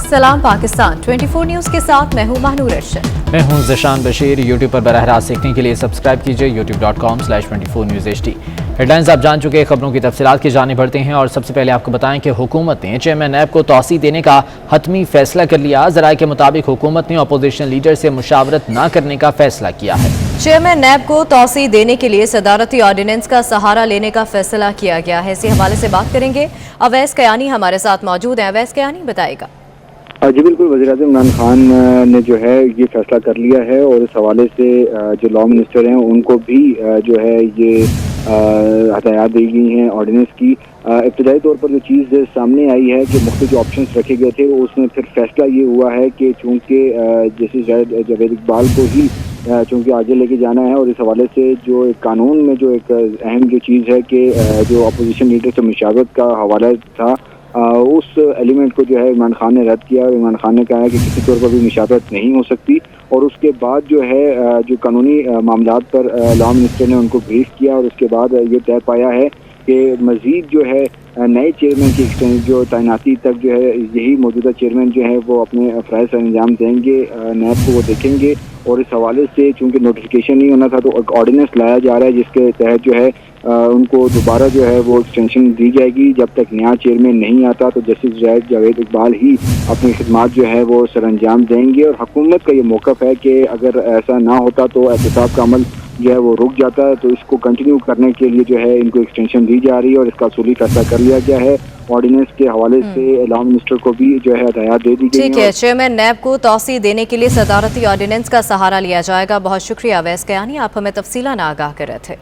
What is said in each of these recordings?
सलाम पाकिस्तान 24 न्यूज के साथ मैं हूं महानूर अर्शद। मैं हूं ज़शान बशीर। यूट्यूब पर बराह रास्त देखने के लिए सब्सक्राइब कीजिए youtube.com/24newsht। हेडलाइंस आप जान चुके हैं, खबरों की तफसीलात की जाने बढ़ते हैं और सबसे पहले आपको बताएं कि हुकूमत ने चेयरमैन नैब को तौसी देने का हतमी फैसला कर लिया। ज़राए के मुताबिक हुकूमत ने अपोजिशन लीडर से मुशावरत न करने का फैसला किया है। चेयरमैन नैब को तौसी देने के लिए सदारती ऑर्डिनेंस का सहारा लेने का फैसला किया गया है। इसी हवाले से बात करेंगे, अवैस कयानी हमारे साथ मौजूद हैं। अवैस कयानी बताएगा। जी बिल्कुल, वज़ीर-ए-आज़म इमरान खान ने जो है ये फैसला कर लिया है और इस हवाले से जो लॉ मिनिस्टर हैं उनको भी जो है ये हदायत दी गई हैं ऑर्डिनेंस की। इब्तदाई तौर पर जो चीज़ सामने आई है कि मुख्तलिफ जो ऑप्शन रखे गए थे उसमें फिर फैसला ये हुआ है कि चूँकि जस्टिस जावेद इकबाल को ही चूँकि आगे लेके जाना है और इस हवाले से जो एक कानून में जो एक अहम जो चीज़ है कि जो अपोजिशन लीडर से मुशावरत का हवाला था, उस एलिमेंट को जो है इमरान खान ने रद्द किया और इमरान खान ने कहा है कि किसी तौर पर भी मुशावरत नहीं हो सकती। और उसके बाद जो है जो कानूनी मामलात पर लॉ मिनिस्टर ने उनको ब्रीफ किया और उसके बाद ये तय पाया है कि मज़ीद जो है नए चेयरमैन की जो तैनाती तक जो है यही मौजूदा चेयरमैन जो है वो अपने फ़राइज़ का अंजाम देंगे, नैब को वो देखेंगे। और इस हवाले से चूँकि नोटिफिकेशन नहीं होना था तो एक ऑर्डिनेंस लाया जा रहा है जिसके तहत जो है उनको दोबारा जो है वो एक्सटेंशन दी जाएगी जब तक नया चेयरमैन नहीं आता। तो जस्टिस जावेद इकबाल ही अपनी खिदमात जो है वो सरअंजाम देंगे और हुकूमत का ये मौक़िफ़ है कि अगर ऐसा ना होता तो एहतसाब का अमल जो है वो रुक जाता है। तो इसको कंटिन्यू करने के लिए जो है इनको एक्सटेंशन दी जा रही है और इसका असूली फैसला कर लिया गया है। ऑर्डिनेंस के हवाले से लॉ मिनिस्टर को भी जो है हदायत दे दी गई है। ठीक है, चेयरमैन नैब को तौसी देने के लिए सदारती ऑर्डिनेंस का सहारा लिया जाएगा। बहुत शुक्रिया अवैस कयानी, आप हमें तफसीलन आगाह कर रहे थे।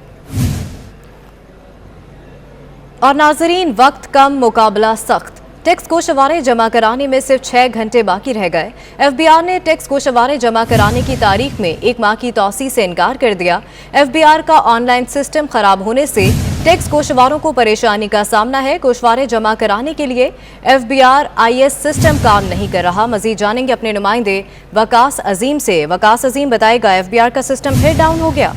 और नाजरीन, वक्त कम मुकाबला सख्त। टैक्स गोशवारे जमा कराने में सिर्फ 6 घंटे बाकी रह गए। FBI ने टैक्स गोशवारे जमा कराने की तारीख में 1 माह की तौसी से इनकार कर दिया। FBI का ऑनलाइन सिस्टम खराब होने से टैक्स गोशवारों को परेशानी का सामना है। गोशवारे जमा कराने के लिए FBI IS सिस्टम काम नहीं कर रहा। मजीद जानेंगे अपने नुमाइंदे वकास अजीम से। वकास अजीम बताएगा, FBI का सिस्टम फिर डाउन हो गया?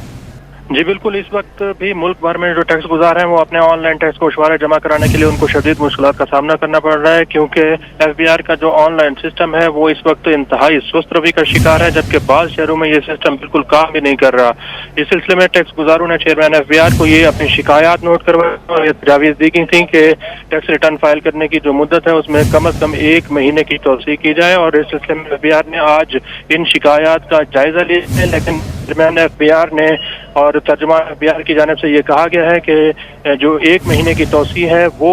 जी बिल्कुल, इस वक्त भी मुल्क भर में जो टैक्स गुजार हैं वो अपने ऑनलाइन टैक्स गोशवारे जमा कराने के लिए उनको शदीद मुश्किलात का सामना करना पड़ रहा है, क्योंकि FBI का जो ऑनलाइन सिस्टम है वो इस वक्त इंतहाई सुस्त रवि का शिकार है, जबकि बाज़ शहरों में ये सिस्टम बिल्कुल काम भी नहीं कर रहा। इस सिलसिले में टैक्स गुजारों ने चेयरमैन FBI को ये अपनी शिकायत नोट करवाई और ये तजावीज़ दी गई थी कि टैक्स रिटर्न फाइल करने की जो मुद्दत है उसमें कम अज़ कम 1 महीने की तौसीह की जाए। और इस सिलसिले में FBI ने आज इन शिकायत का जायजा लिया है, लेकिन चेयरमैन FBI ने और तर्जुमान FBI की जानिब से ये कहा गया है कि जो 1 महीने की तौसी है वो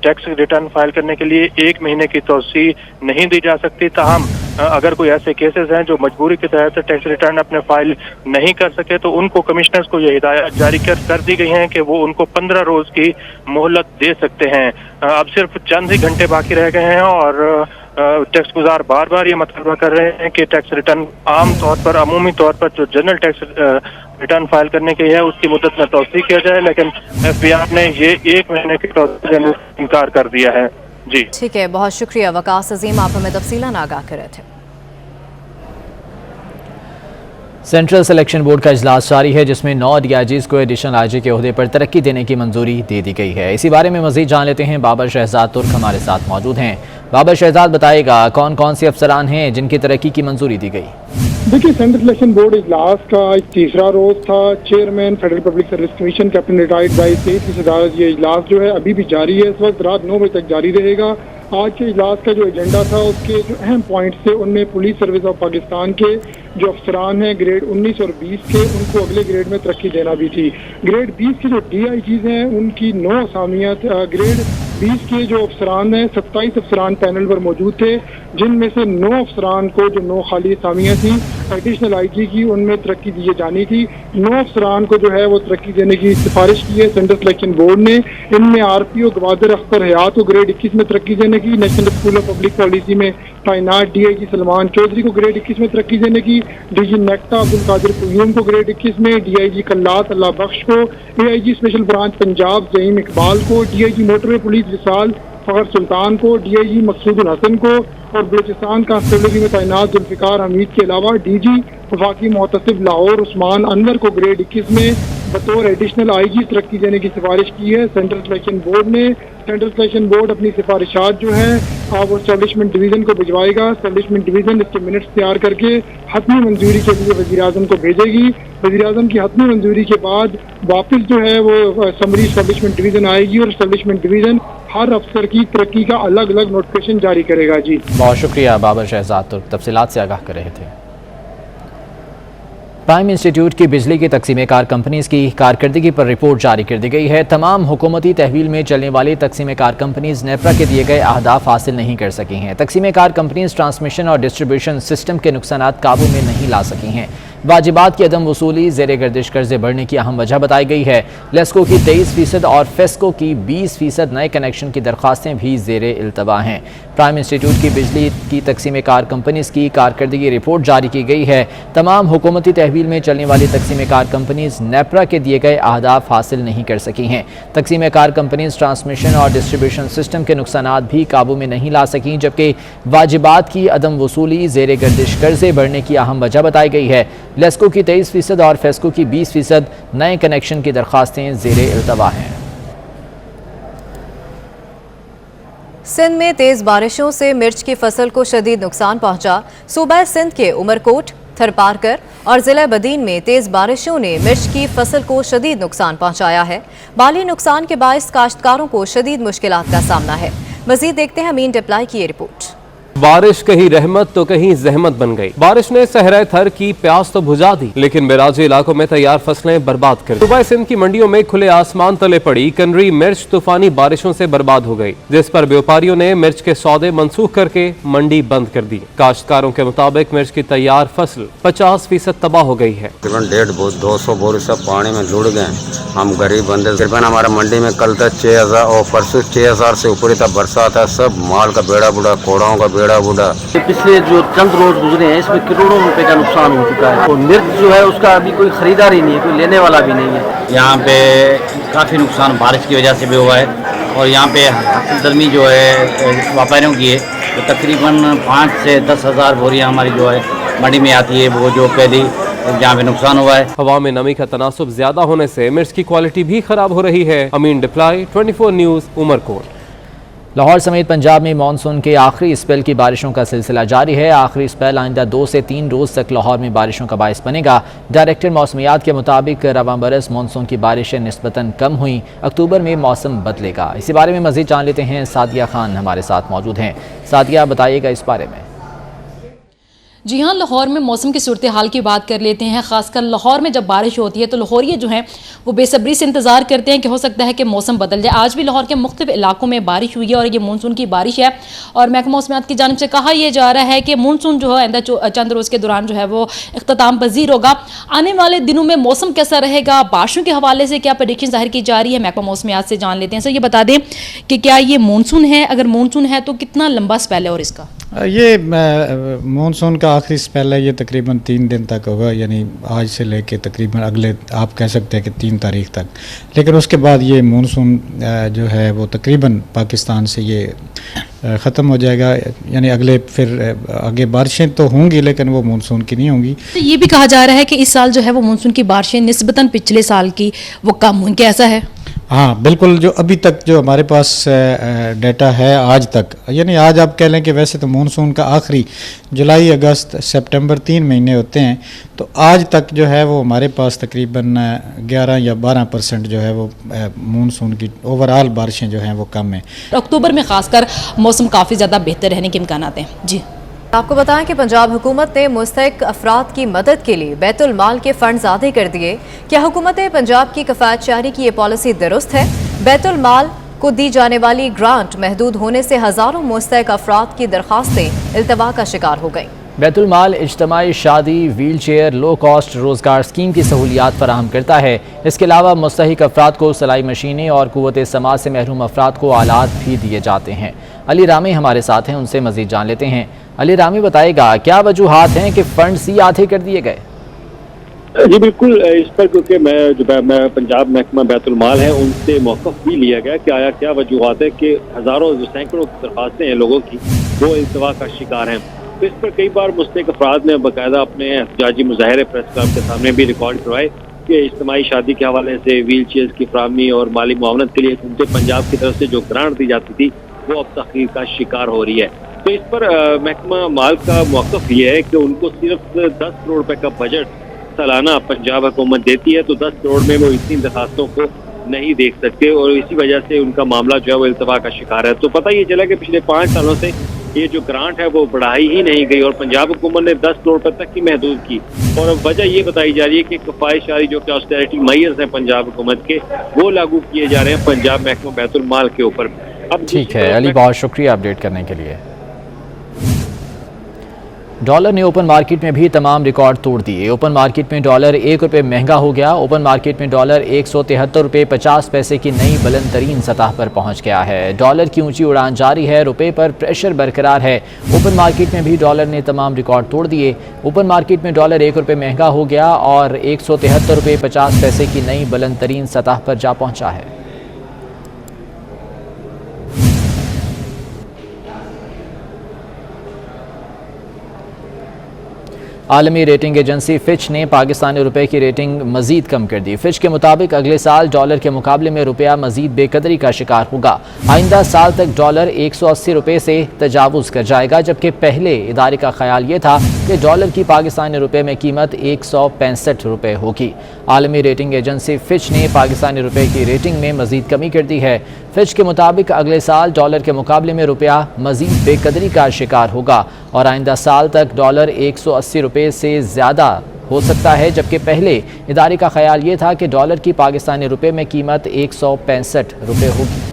टैक्स रिटर्न फाइल करने के लिए 1 महीने की तौसी नहीं दी जा सकती। ताहम अगर कोई ऐसे केसेस हैं जो मजबूरी के तहत टैक्स रिटर्न अपने फाइल नहीं कर सके तो उनको कमिश्नर्स को ये हिदायत जारी कर दी गई हैं कि वो उनको 15 रोज़ की मोहलत दे सकते हैं। अब सिर्फ चंद ही घंटे बाकी रह गए हैं और टैक्स गुजार बार बार ये मतलबा कर रहे हैं कि टैक्स रिटर्न अमूमी तौर पर जो जनरल टैक्स रिटर्न फाइल करने की है उसकी मुद्दत में तौसीह किया जाए, लेकिन FBI ने ये 1 महीने की तौसीह देने से इनकार कर दिया है। जी ठीक है, बहुत शुक्रिया वकास अजीम, आप हमें तफसीलन आगाह कर रहे थे। सेंट्रल सिलेक्शन बोर्ड का इजलास जारी है जिसमें 9 DIGs को एडिशनल IG के ओहदे पर तरक्की देने की मंजूरी दे दी गई है। इसी बारे में मजीद जान लेते हैं, बाबर शहजाद तुर्क हमारे साथ मौजूद हैं। बाबर शहजाद बताएगा, कौन कौन से अफसरान हैं जिनकी तरक्की की मंजूरी दी गई? देखिए, सेंट्रल सिलेक्शन बोर्ड इजलास का आज तीसरा रोज था। Chairman federal public service commission captain retired भाई सेठ की सदारत ये इजलास जो है अभी भी जारी है। इस वक्त रात 9 बजे तक जारी रहेगा। आज के इजलास का जो एजेंडा था उसके जो अहम पॉइंट्स थे उनमें पुलिस सर्विस ऑफ पाकिस्तान के जो अफसरान हैं ग्रेड 19 और 20 के, उनको अगले ग्रेड में तरक्की देना भी थी। ग्रेड 20 के जो DIGs हैं उनकी 9 असामियात, ग्रेड 20 के जो अफसरान हैं 27 अफसरान पैनल पर मौजूद थे, जिनमें से 9 अफसरान को जो 9 खाली असामियाँ थी एडिशनल IG की उनमें तरक्की दी जानी थी। 9 अफसरान को जो है वो तरक्की देने की सिफारिश की है सेंट्रल सिलेक्शन बोर्ड ने। इनमें RPO गवादर अख्तर हयात को ग्रेड 21 में तरक्की देने की, national school of public policy में तैनात DIG सलमान चौधरी को ग्रेड 21 में तरक्की देने की, DG नेक्टा अब्दुल कादिर कुयूम को ग्रेड 21 में, DIG कल्लात अल्लाह बख्श को, AIG special branch Punjab Zaheem Iqbal को, DIG motorway police Wisal Fakhar Sultan को, DIG मकसूद हसन को और बलूचिस्तान कांस्टेबलरी में तैनात जुल्फिकार हमीद के अलावा डीजी वफाकी मोहतसिब लाहौर उस्मान अनवर को ग्रेड 21 में बतौर एडिशनल आईजी तरक्की देने की सिफारिश की है। सेंट्रल सिलेक्शन बोर्ड ने अपनी सिफारिशात जो है वो एस्टेब्लिशमेंट डिवीज़न को भिजवाएगा। एस्टेब्लिशमेंट डिवीज़न इसके मिनट्स तैयार करके हतमी मंजूरी के लिए वज़ीर आज़म को भेजेगी। वज़ीर आज़म की हतमी मंजूरी के बाद वापस जो है वो समरी एस्टेब्लिशमेंट डिवीज़न आएगी और एस्टेब्लिशमेंट डिवीज़न हर अफसर की तरक्की का अलग अलग नोटिफिकेशन जारी करेगा। जी बहुत शुक्रिया बाबर शहजाद तुर्क, तफसीलात से आगाह कर रहे थे। प्राइम इंस्टीट्यूट की बिजली की तकसीम कार कंपनीज की कारकर्दगी पर रिपोर्ट जारी कर दी गई है। तमाम हुकूमती तहवील में चलने वाली तकसीम कार कंपनीज नेपरा के दिए गए अहदाफ हासिल नहीं कर सकी हैं। तकसीम कार कंपनीज ट्रांसमिशन और डिस्ट्रीब्यूशन सिस्टम के नुकसानात काबू में नहीं ला सकी हैं। वाजिबात की अदम वसूली ज़ेर गर्दिश कर्जे बढ़ने की अहम वजह बताई गई है। लेस्को की 23% और फेस्को की 20% नए कनेक्शन की दरख्वास्तें भी ज़ेर इल्तवा हैं। प्राइम इंस्टीट्यूट की बिजली की तकसीम कार कंपनीज की कारकर्दगी रिपोर्ट जारी की गई है। तमाम हुकूमती तहवील में चलने वाली तकसीम कार कंपनीज नेपरा के दिए गए अहदाफ हासिल नहीं कर सकी हैं। तकसीम कार कंपनीज ट्रांसमिशन और डिस्ट्रीब्यूशन सिस्टम के नुकसानात भी काबू में नहीं ला सकी, जबकि वाजिबात की अदम वसूली ज़ेर गर्दिश कर्जे बढ़ने की अहम वजह बताई गई है। लेस्को की 23% और फेस्को की 20% नए कनेक्शन की दरख्वास्तें ज़ेर इल्तवा हैं। सिंध में तेज बारिशों से मिर्च की फसल को शदीद नुकसान पहुंचा। सूबा सिंध के उमरकोट, थरपारकर और जिला बदीन में तेज बारिशों ने मिर्च की फसल को शदीद नुकसान पहुंचाया है। माली नुकसान के बायस काश्तकारों को शदीद मुश्किलात का सामना है। मजीद देखते हैं अमीन डिप्लाई की ये रिपोर्ट। बारिश कहीं रहमत तो कहीं जहमत बन गई। बारिश ने सहरा थर की प्यास तो बुझा दी, लेकिन बेराजी इलाकों में तैयार फसलें बर्बाद कर दी। सूबा सिंध की मंडियों में खुले आसमान तले पड़ी कनरी मिर्च तूफानी बारिशों से बर्बाद हो गई, जिस पर व्यापारियों ने मिर्च के सौदे मनसूख करके मंडी बंद कर दी। काश्तकारों के मुताबिक मिर्च की तैयार फसल 50% तबाह हो गई है। तकरीबन 150-200 बोरी सब पानी में लुढ़ गए। हम गरीब बंदे तकरीबन हमारा मंडी में कल तक 6000 और परसों 6000 से ऊपर था बरसात है। सब माल का बेड़ा बुड़ा, कोड़ाओं का बेड़ा बुड़ा। पिछले जो चंद रोज गुजरे हैं इसमें करोड़ों रुपए का नुकसान हो चुका है और मिर्च जो है उसका अभी कोई खरीदार ही नहीं है, कोई लेने वाला भी नहीं है। यहाँ पे काफ़ी नुकसान बारिश की वजह से भी हुआ है और यहाँ पे हासिल दरमी जो है व्यापारियों की है तो तकरीबन 5 से 10 हज़ार बोरियाँ हमारी जो है मंडी में आती है, वो जो पहली जहाँ पे नुकसान हुआ है। हवा में नमी का तनासुब ज्यादा होने से मिर्च की क्वालिटी भी खराब हो रही है। अमीन डिप्लाई, 24 न्यूज़, उमरकोट। लाहौर समेत पंजाब में मानसून के आखिरी स्पेल की बारिशों का सिलसिला जारी है। आखिरी स्पेल आइंदा 2 से 3 रोज़ तक लाहौर में बारिशों का बायस बनेगा। डायरेक्टर मौसमियात के मुताबिक रवां बरस मानसून की बारिशें निस्बतन कम हुई। अक्टूबर में मौसम बदलेगा। इसी बारे में मज़ीद जान लेते हैं। सादिया खान हमारे साथ मौजूद हैं। सादिया, बताइएगा इस बारे में। जी हाँ, लाहौर में मौसम की सूरत हाल की बात कर लेते हैं। खासकर लाहौर में जब बारिश होती है तो लाहौरिये जो हैं वो बेसब्री से इंतज़ार करते हैं कि हो सकता है कि मौसम बदल जाए। आज भी लाहौर के मुख्तलिफ इलाकों में बारिश हुई है और ये मानसून की बारिश है और महकमा मौसमियात की जानिब से कहा यह जा रहा है कि मानसून जो है आइंदा चंद रोज़ के दौरान जो है वो इख्तिताम पजीर होगा। आने वाले दिनों में मौसम कैसा रहेगा, बारिशों के हवाले से क्या प्रेडिक्शन जाहिर की जा रही है, महकमा मौसमियात से जान लेते हैं। सर ये बता दें कि क्या ये मानसून है, अगर मानसून है तो कितना लंबा स्पेल है और इसका? ये मानसून का आखिरी स्पेल है, ये तकरीबन 3 दिन तक होगा, यानी आज से लेके तकरीबन अगले आप कह सकते हैं कि 3 तारीख तक। लेकिन उसके बाद ये मानसून जो है वो तकरीबन पाकिस्तान से ये ख़त्म हो जाएगा, यानी अगले फिर आगे बारिशें तो होंगी लेकिन वो मानसून की नहीं होंगी। तो ये भी कहा जा रहा है कि इस साल जो है वो मानसून की बारिशें निस्बतन पिछले साल की वो कम हुई, क्या ऐसा है? हाँ बिल्कुल, जो अभी तक जो हमारे पास डेटा है आज तक, यानी आज आप कह लें कि वैसे तो मानसून का आखिरी जुलाई, अगस्त, सितंबर 3 महीने होते हैं, तो आज तक जो है वो हमारे पास तकरीबन 11 या 12% जो है वो मानसून की ओवरऑल बारिशें जो हैं वो कम हैं। अक्टूबर में खासकर मौसम काफ़ी ज़्यादा बेहतर रहने के इम्कान हैं। जी आपको बताएं कि पंजाब हुकूमत ने मुस्तहिक अफराद की मदद के लिए बैतुल माल के फंड आधे कर दिए। क्या हुकूमत पंजाब की कफ़ायत जारी की ये पॉलिसी दुरुस्त है? बैतुल माल को दी जाने वाली ग्रांट महदूद होने से हज़ारों मुस्तहिक अफराद की दरख्वास्तें इल्तवा का शिकार हो गईं। बैतुल माल इज्तमाई शादी, व्हील चेयर, लो कॉस्ट रोज़गार स्कीम की सहूलियात फराहम करता है। इसके अलावा मुस्तहिक अफराद को सिलाई मशीनें और कुव्वत समाज से महरूम अफराद को आलात भी दिए जाते हैं। अली रामी हमारे साथ हैं, उनसे मज़ीद जान लेते हैं। अली रामी, बताएगा क्या वजूहात हैं कि फंड्स ही आधे कर दिए गए? जी बिल्कुल, इस पर क्योंकि मैं पंजाब महकमा बैतुल माल है उनसे मौक़िफ़ भी लिया गया कि आया क्या वजूहात है कि हज़ारों जो सैकड़ों दरख्वास्तें हैं लोगों की वो इल्तवा का शिकार हैं। तो इस पर कई बार मुस्तैक अफराद ने बाकायदा अपने एहतजाजी मुजाहरे प्रेस क्लब के सामने भी रिकॉर्ड करवाए कि इज्तिमाई शादी के हवाले से व्हील चेयर्स की फराहमी और माली मुआवनत के लिए हुकूमत पंजाब की तरफ से जो ग्रांट दी जाती थी वो अब तखरीर का शिकार हो रही है। तो इस पर महकमा माल का मौक़िफ़ ये है कि उनको सिर्फ 10 करोड़ रुपए का बजट सालाना पंजाब हुकूमत देती है, तो 10 करोड़ में वो इतनी दरखास्तों को नहीं देख सकते और इसी वजह से उनका मामला जो है वो इल्तवा का शिकार है। तो पता ये चला कि पिछले 5 सालों से ये जो ग्रांट है वो बढ़ाई ही नहीं गई और पंजाब हुकूमत ने 10 करोड़ रुपए तक की महदूद की। और अब वजह ये बताई जा रही है कि कफायशारी जो कि ऑस्टेरिटी मेजर्स हैं पंजाब हुकूमत के, वो लागू किए जा रहे हैं पंजाब महकमा बैतुल माल के ऊपर। अब ठीक है अली, बहुत शुक्रिया अपडेट करने के लिए। डॉलर ने ओपन मार्केट में भी तमाम रिकॉर्ड तोड़ दिए। ओपन मार्केट में डॉलर 1 रुपये महंगा हो गया। ओपन मार्केट में डॉलर 173 रुपये 50 पैसे की नई बुलंद तरीन सतह पर पहुंच गया है। डॉलर की ऊंची उड़ान जारी है, रुपये पर प्रेशर बरकरार है। ओपन मार्केट में भी डॉलर ने तमाम रिकॉर्ड तोड़ दिए। ओपन मार्केट में डॉलर 1 रुपये महंगा हो गया और 173 रुपये 50 पैसे की नई बुलंद तरीन सतह पर जा पहुँचा है। आलमी रेटिंग एजेंसी फिच ने पाकिस्तानी रुपए की रेटिंग मजीद कम कर दी। फिच के मुताबिक अगले साल डॉलर के मुकाबले में रुपया मजीद बेकदरी का शिकार होगा। आइंदा साल तक डॉलर 180 रुपये से तजावुज़ कर जाएगा, जबकि पहले इदारे का ख्याल ये था कि डॉलर की पाकिस्तानी रुपए में कीमत 165 रुपये होगी। आलमी रेटिंग एजेंसी फिच ने पाकिस्तानी रुपए की रेटिंग में मजीद कमी कर दी है। फिच के मुताबिक अगले साल डॉलर के मुकाबले में रुपया मजीद बेकदरी का शिकार होगा और आइंदा साल तक डॉलर 180 रुपये से ज़्यादा हो सकता है, जबकि पहले इदारे का ख्याल ये था कि डॉलर की पाकिस्तानी रुपए में कीमत 165 रुपये होगी।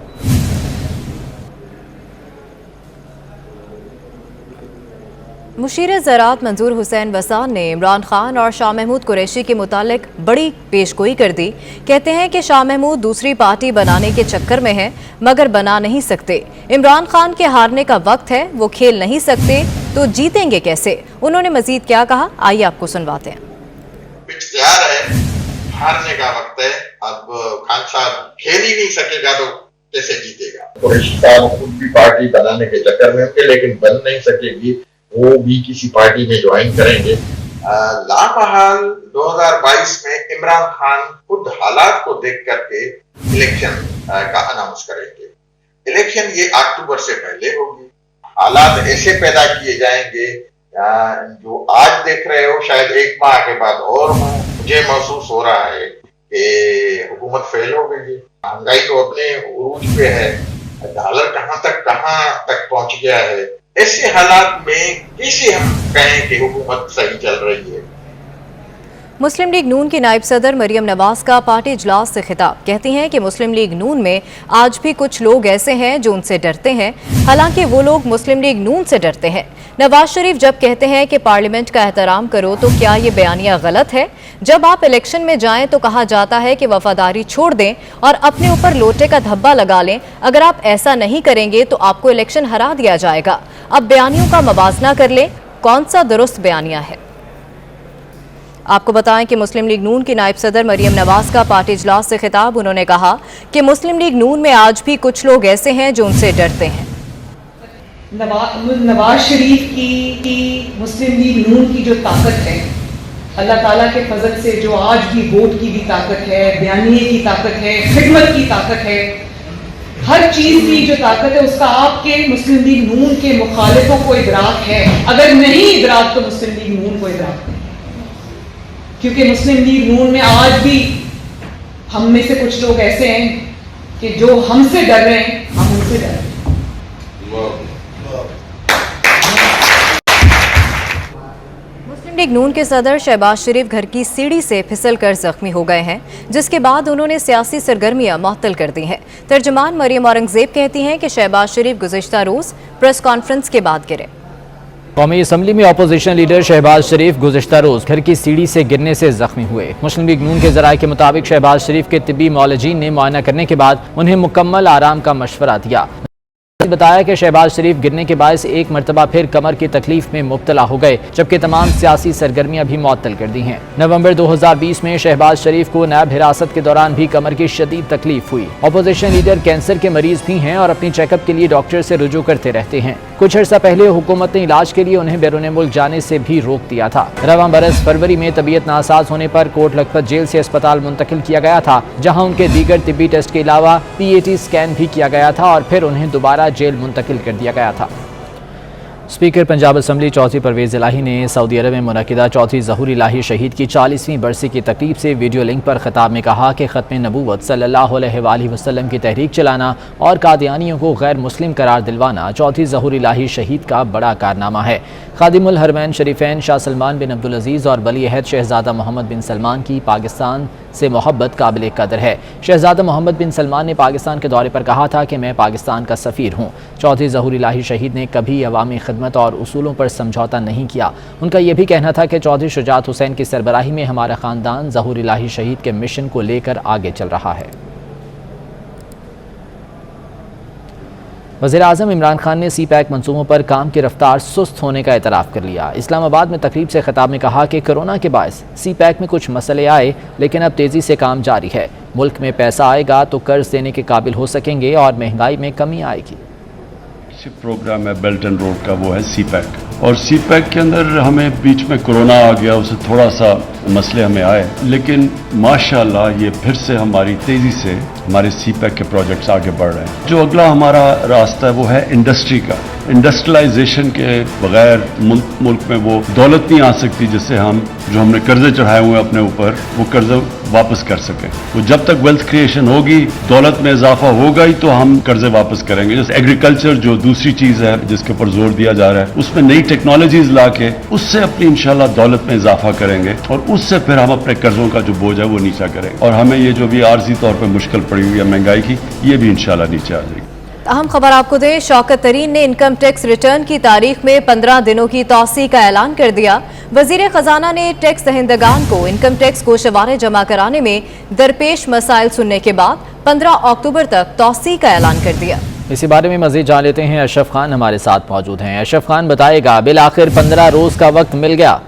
मुशीर ज़राअत मंजूर हुसैन वसान ने इमरान खान और शाह महमूद कुरैशी के मुतालिक बड़ी पेशगोई कर दी। कहते हैं कि शाह महमूद दूसरी पार्टी बनाने के चक्कर में है, मगर बना नहीं सकते। इमरान खान के हारने का वक्त है, वो खेल नहीं सकते तो जीतेंगे कैसे। उन्होंने मजीद क्या कहा, आइए आपको सुनवाते हैं। तैयार है, हारने का वक्त है। अब खान साहब खेल ही नहीं सकेगा तो कैसे जीतेगा। कुरैशी साहब खुद भी पार्टी बनाने के चक्कर में होंगे, लेकिन बन नहीं सकेगी। वो भी किसी पार्टी में ज्वाइन करेंगे। लामहाल 2022 में इमरान खान खुद हालात को देख करके इलेक्शन का अनाउंस करेंगे। इलेक्शन ये अक्टूबर से पहले होगी। हालात ऐसे पैदा किए जाएंगे जो आज देख रहे हो शायद 1 माह के बाद और हो। मुझे महसूस हो रहा है कि हुकूमत फेल हो गई है। महंगाई तो अपने उरूज पे है, डॉलर कहाँ तक पहुंच गया है। ऐसे हालात में कैसे हम कहें कि हुकूमत सही चल रही है। मुस्लिम लीग नून की नायब सदर मरियम नवाज का पार्टी इजलास से खिताब। कहती हैं कि मुस्लिम लीग नून में आज भी कुछ लोग ऐसे हैं जो उनसे डरते हैं, हालांकि वो लोग मुस्लिम लीग नून से डरते हैं। नवाज शरीफ जब कहते हैं कि पार्लियामेंट का एहतराम करो, तो क्या ये बयानिया गलत है? जब आप इलेक्शन में जाएं तो कहा जाता है कि वफादारी छोड़ दें और अपने ऊपर लोटे का धब्बा लगा लें। अगर आप ऐसा नहीं करेंगे तो आपको इलेक्शन हरा दिया जाएगा। अब बयानियों का मवाजना कर लें, कौन सा दुरुस्त बयानिया है। आपको बताएं कि मुस्लिम लीग नून की नायब सदर मरियम नवाज का पार्टी इजलास से खिताब। उन्होंने कहा कि मुस्लिम लीग नून में आज भी कुछ लोग ऐसे हैं जो उनसे डरते हैं। नवाज शरीफ की मुस्लिम लीग नून की जो ताकत है, अल्लाह ताला के फजल से जो आज भी वोट की भी ताकत है, बयानिए की ताकत है, खिदमत की ताकत है, हर चीज की जो ताकत है उसका आपके मुस्लिम लीग नून के मुखालिफों को इदराक है। अगर नहीं इदराक तो मुस्लिम लीग नून को इदराक है, क्योंकि मुस्लिम लीग नून में आज भी हम में से कुछ लोग ऐसे हैं कि जो हमसे डर रहे हैं, हम उनसे डर रहे हैं। मुस्लिम लीग नून के सदर शहबाज शरीफ घर की सीढ़ी से फिसल कर जख्मी हो गए हैं, जिसके बाद उन्होंने सियासी सरगर्मियां मुअत्तल कर दी हैं। तर्जुमान मरियम औरंगजेब कहती हैं कि शहबाज शरीफ गुज़िश्ता रोज प्रेस कॉन्फ्रेंस के बाद गिरे। कौमी असम्बली में अपोजिशन लीडर शहबाज शरीफ गुज़िश्ता रोज घर की सीढ़ी से गिरने से जख्मी हुए। मुस्लिम लीग नून के ज़राए के मुताबिक शहबाज शरीफ के तिब्बी मौलजीन ने मुआयना करने के बाद उन्हें मुकम्मल आराम का मशवरा दिया। बताया कि शहबाज शरीफ गिरने के बायस एक मरतबा फिर कमर की तकलीफ में मुब्तला हो गए, जबकि तमाम सियासी सरगर्मियां भी मुअत्तल कर दी हैं। नवंबर 2020 में शहबाज शरीफ को नायब हिरासत के दौरान भी कमर की शदीद तकलीफ हुई। अपोजिशन लीडर कैंसर के मरीज भी हैं और अपनी चेकअप के लिए डॉक्टर से रुजू करते रहते हैं। कुछ अर्सा पहले हुकूमत ने इलाज के लिए उन्हें बैरून मुल्क जाने से भी रोक दिया था। रवां बरस फरवरी में तबीयत नासाज होने पर कोट लखपत जेल से अस्पताल मुंतकिल किया गया था, जहां उनके दीगर तिब्बी टेस्ट के अलावा PAT स्कैन भी किया गया था और फिर उन्हें दोबारा जेल मुंतकिल कर दिया गया था। स्पीकर पंजाब असम्बली चौधरी परवेज़ इलाही ने सऊदी अरब में मुनक़िदा चौधरी ज़हूर इलाही शहीद की 40वीं बरसी की तकरीब से वीडियो लिंक पर खिताब में कहा कि ख़त्म नबूवत सल्लल्लाहु अलैहि वसल्लम की तहरीक चलाना और कादियानियों को गैर मुस्लिम करार दिलवाना चौधरी ज़हूर इलाही शहीद का बड़ा कारनामा है। खादिमुल हरमैन शरीफैन शाह सलमान बिन अब्दुल अजीज़ और वली अहद शहज़ादा मोहम्मद बिन सलमान की पाकिस्तान से मोहब्बत काबिल कदर है। शहज़ादा मोहम्मद बिन सलमान ने पाकिस्तान के दौरे पर कहा था कि मैं पाकिस्तान का सफ़ीर हूँ। चौधरी ज़हूर इलाही शहीद ने कभी अवामी खिदमत और उसूलों पर समझौता नहीं किया। उनका यह भी कहना था कि चौधरी शुजात हुसैन की सरबराही में हमारा ख़ानदान ज़हूर इलाही शहीद के मिशन को लेकर आगे चल रहा है। वज़ीर आज़म इमरान खान ने CPAC मंसूबों पर काम की रफ्तार सुस्त होने का एतराफ़ कर लिया। इस्लामाबाद में तकरीब से खिताब में कहा कि कोरोना के बायस CPAC में कुछ मसले आए, लेकिन अब तेज़ी से काम जारी है। मुल्क में पैसा आएगा तो कर्ज देने के काबिल हो सकेंगे और महंगाई में कमी आएगी। प्रोग्राम है बेल्ट एंड रोड का, वो है CPAC, और CPAC के अंदर हमें बीच में कोरोना आ गया, उससे थोड़ा सा मसले हमें आए, लेकिन माशाल्लाह ये फिर से हमारी तेज़ी से हमारे CPAC के प्रोजेक्ट्स आगे बढ़ रहे हैं। जो अगला हमारा रास्ता है वो है इंडस्ट्री का। इंडस्ट्रियलाइजेशन के बगैर मुल्क में वो दौलत नहीं आ सकती जिससे हम जो हमने कर्जे चढ़ाए हुए अपने ऊपर वो कर्जे वापस कर सकें। वो जब तक वेल्थ क्रिएशन होगी, दौलत में इजाफा होगा ही तो हम कर्जे वापस करेंगे। जैसे एग्रीकल्चर जो दूसरी चीज़ है जिसके ऊपर जोर दिया जा रहा है, उसमें नई टेक्नोलॉजीज ला के उससे अपनी इंशाल्लाह दौलत में इजाफा करेंगे और उससे फिर हम अपने कर्जों का जो बोझ है वो नीचा करेंगे और हमें ये जो भी आर्जी तौर पर मुश्किल पड़ी हुई है महंगाई की, ये भी इंशाल्लाह नीचे आ जाएगी। अहम खबर आपको दें, शौकत तरीन ने इनकम टैक्स रिटर्न की तारीख में 15 दिनों की तौसी का ऐलान कर दिया। वजीर खजाना ने टैक्स दहिंदगान को इनकम टैक्स गोशवारे जमा कराने में दरपेश मसाइल सुनने के बाद 15 अक्टूबर तक तौसी का ऐलान कर दिया। इसी बारे में मजीद जान लेते हैं। अशरफ खान हमारे साथ मौजूद हैं। अशरफ खान बताएगा, बिल आखिर 15 रोज का वक्त मिल गया?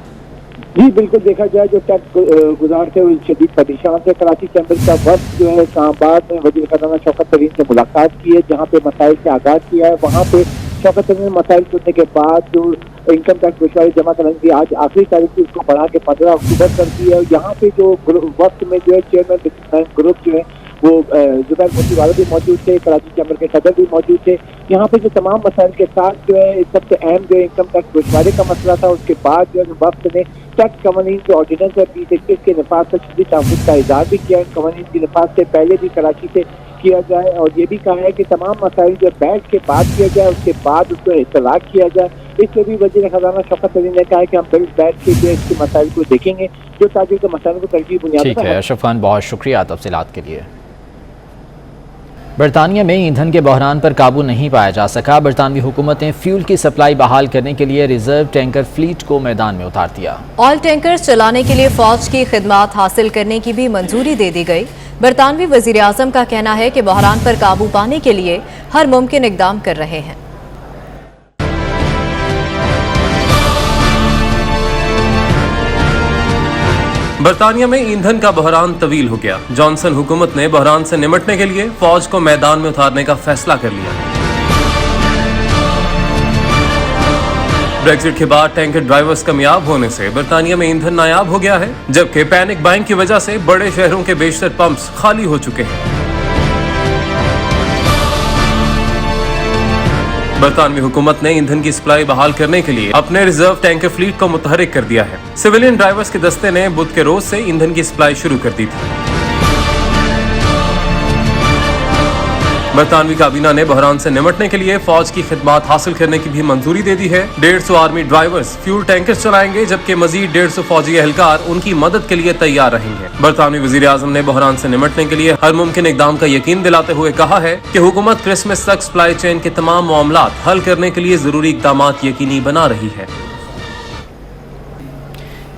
जी बिल्कुल, देखा जाए जो टैक्स गुजार थे वो शदीद परेशान थे। कराची चैम्बर का वक्त जो है इस्लामाबाद में वज़ीर ख़ज़ाना शौकत तरीन से मुलाकात की है, जहाँ पे मसाइल से आगाज़ किया है। वहाँ पे शौकत तरीन ने मसाइल सुनने के बाद जो इनकम टैक्स गोशवारी जमा कराने की आज आखिरी तारीख थी, उसको बढ़ा के 15 अक्टूबर कर दी है। यहाँ पे जो वक्त में जो है चेयरमैन बिजनेसमैन ग्रुप जो है वो जुबैर मोती वाले भी मौजूद थे, कराची चैम्बर के सदर भी मौजूद थे। यहाँ पे जो तमाम मसाइल के साथ जो है सबसे अहम जो इनकम टैक्स गोशवारे का मसला था, उसके बाद जो है वक्त ने टैक्स कवानीन जो ऑर्डिनेंस है 2021 के नफाज से शदीद तहफ़्फ़ुज़ का इज़हार भी किया। इन कवानीन की नफाज से पहले भी कराची से किया जाए और ये भी कहा है कि तमाम मसाइल जो बैठ के बात किया जाए, उसके बाद उसको इत्तलाक किया जाए। इसलिए भी वज़ीर ख़ज़ाना शौकत तरीन ने कहा है कि हम बिल बैठ के जो इसके मसाइल को देखेंगे, जो ताकि के मसाइल को तरजीह बुनियाद। ठीक है अशरफ खान, बहुत शुक्रिया तफसीलात के लिए। बरतानिया में ईंधन के बहरान पर काबू नहीं पाया जा सका। बरतानवी हुकूमत ने फ्यूल की सप्लाई बहाल करने के लिए रिजर्व टैंकर फ्लीट को मैदान में उतार दिया। ऑयल टैंकर्स चलाने के लिए फौज की खिदमात हासिल करने की भी मंजूरी दे दी गई। बरतानवी वजीर आजम का कहना है कि बहरान पर काबू पाने के लिए हर मुमकिन इकदाम कर रहे हैं। बरतानिया में ईंधन का बहरान तवील हो गया। जॉनसन हुकूमत ने बहरान से निमटने के लिए फौज को मैदान में उतारने का फैसला कर लिया। ब्रेक्जिट के बाद टैंकर ड्राइवर्स कामयाब होने से बरतानिया में ईंधन नायाब हो गया है, जबकि पैनिक बाइंग की वजह से बड़े शहरों के बेशतर पंप्स खाली हो चुके हैं। बरतानवी हुकूमत ने ईंधन की सप्लाई बहाल करने के लिए अपने रिजर्व टैंकर फ्लीट को मुतहरिक कर दिया है। सिविलियन ड्राइवर्स के दस्ते ने बुध के रोज से ईंधन की सप्लाई शुरू कर दी थी। बरतानवी काबीना ने बहरान से निमटने के लिए फौज की खिदमात हासिल करने की भी मंजूरी दे दी है। 150 आर्मी ड्राइवर्स फ्यूल टैंकर्स चलाएंगे, जबकि मजीद 150 फौजी एहलकार उनकी मदद के लिए तैयार रहेंगे। बरतानवी वजीर आजम ने बहरान से निमटने के लिए हर मुमकिन इकदाम का यकीन दिलाते हुए कहा है कि हुकूमत क्रिसमस तक सप्लाई चेन के तमाम मामलात हल करने के लिए जरूरी इकदाम यकीनी बना रही है।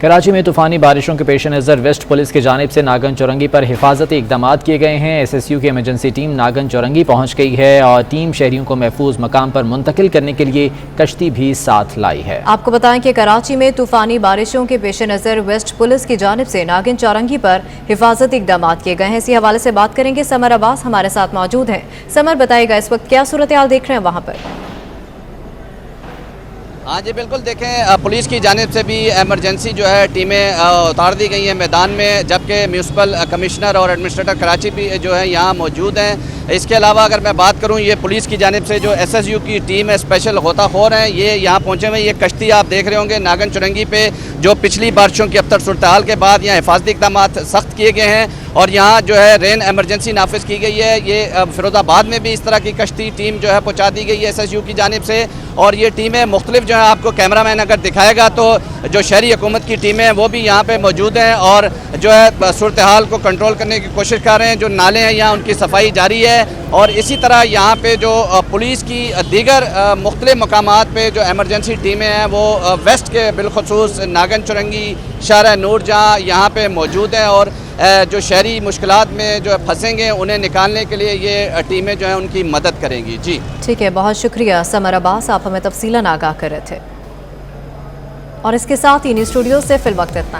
कराची में तूफानी बारिशों के पेश नज़र वेस्ट पुलिस की जानिब से नागन चौरंगी पर हिफाजती इकदाम किए गए हैं। SSU की इमरजेंसी टीम नागन चौरंगी पहुँच गई है और टीम शहरियों को महफूज मकाम पर मुंतकिल करने के लिए कश्ती भी साथ लाई है। आपको बताएं कि कराची में तूफानी बारिशों के पेश नज़र वेस्ट पुलिस की जानिब से नागन चौरंगी पर हिफाजती इकदाम किए गए हैं। इसी हवाले से बात करेंगे, समर अब्बास हमारे साथ मौजूद हैं। समर, बताएगा इस वक्त क्या सूरत हाल देख रहे हैं वहाँ पर? हाँ जी बिल्कुल, देखें पुलिस की जानिब से भी एमरजेंसी जो है टीमें उतार दी गई हैं मैदान में, जबकि म्यूनसिपल कमिश्नर और एडमिनिस्ट्रेटर कराची भी जो है यहाँ मौजूद हैं। इसके अलावा अगर मैं बात करूँ, ये पुलिस की जानिब से जो SSU की टीम है, स्पेशल गोताखोर हैं, ये यहाँ पहुँचे हुए। ये कश्ती आप देख रहे होंगे नागन चुरंगी पे, जो पिछली बारिशों की अबतर सूरत हाल के बाद यहाँ हिफाजती इक़दाम सख्त किए गए हैं और यहाँ जो है रेन एमरजेंसी नाफिज की गई है। ये फिरोज़ाबाद में भी इस तरह की कश्ती टीम जो है पहुँचा दी गई है SSU की जानिब से, और ये टीमें मुख्तलिफ जो है, आपको कैमरामैन अगर दिखाएगा तो जो शहरी हुकूमत की टीमें हैं वो भी यहाँ पे मौजूद हैं और जो है सूरत हाल को कंट्रोल करने की कोशिश कर रहे हैं। जो नाले हैं यहाँ उनकी सफाई जारी है और इसी तरह यहाँ पे जो पुलिस की दीगर मुख्तलिफ मकामात पे जो एमरजेंसी टीमें हैं वो वेस्ट के बिलखसूस नागन चुरंगी, शाहरा नूर जहाँ यहाँ पे मौजूद हैं और जो शहरी मुश्किलात में जो फंसेंगे उन्हें निकालने के लिए ये टीमें जो हैं उनकी मदद करेंगी। जी ठीक है, बहुत शुक्रिया समर अब्बास, आप हमें तफसीलन आगाह कर रहे थे। और इसके साथ ही न्यूज़ स्टूडियो से फिलवक्त इतना ही।